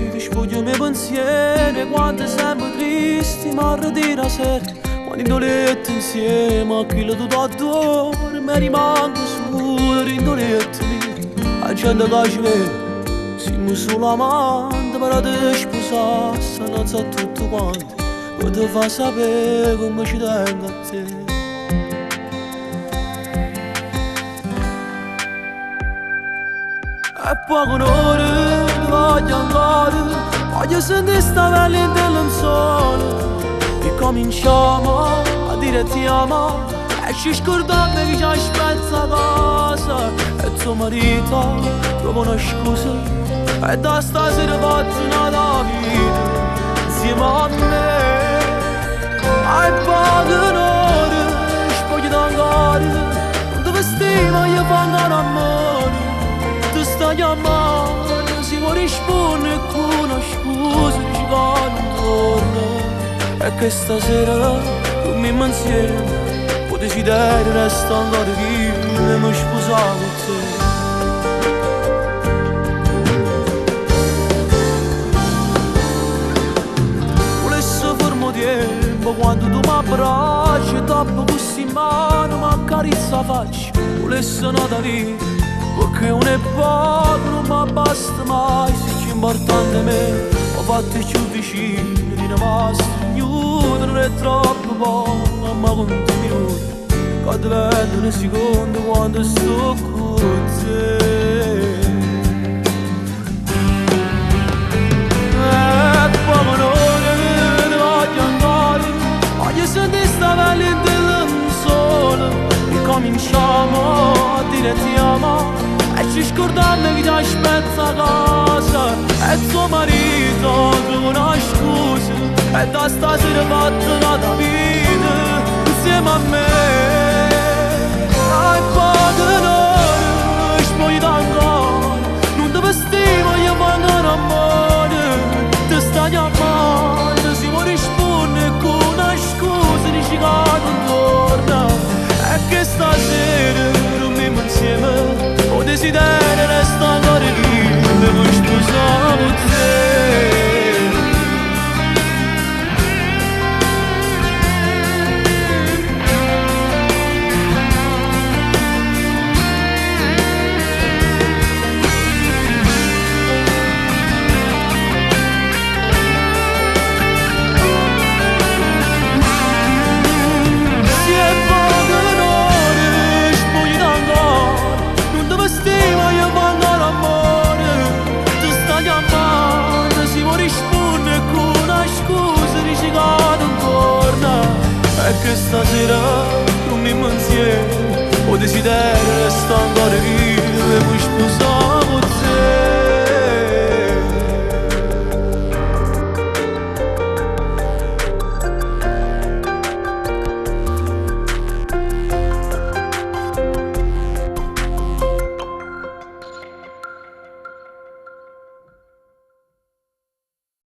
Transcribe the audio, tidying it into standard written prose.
vita, spoglio i miei pensieri quando siamo tristi, ma ritira sera. Quando letto insieme a chi lo tutto adoro, mi rimango solo rindoletto lì. La gente che ci vede, siamo solo amanti, per te sposare, se non sa tutto quanto, poi ti fa sapere come ci tengo a te. E poi con ore voglio andare, voglio sentire sta pelle del lenzuolo. E cominciamo a dire ti amo, e ci scordiamo che ci aspetta a casa. E tuo marito trova una scusa, e da stasera faccio una vita insieme a me. E poi con ore spoglio d'ancora, non ti vestivo io fanno amore. Tu stai chiamando, si può rispondere con una scusa, dici che non torna. E che stasera con me insieme, può decidere resta ancora vivo e mi sposavo con te. Volessi fermo tempo quando tu mi abbracci e tappo così in mano, mi accarezza la faccia. Volessi nata vita, perché non è poco, non mi basta mai, se c'è importante a me, ho fatto più vicino, di una ignudo, non è troppo poco, ma conto minuti, che diventa un secondo quando sto con te. E poi non voglio andare, voglio sentire sta pelle del sole, e cominciamo a dire ti amo. E ci scordiamo che ti aspetta a casa. E tuo marito trova una scusa, e da stasera fatto una vita insieme a me. E poi che noi spoglio ancora, non ti vestivo io fanno amore. Ti stai chiamando, si può rispondere con una scusa, dici che non torna. E che stasera dormiamo insieme, o desiderio resta ancora vivo e mi sposavo con te. Che stasera dormiamo insieme, o desiderio resta ancora vivo e mi sposavo.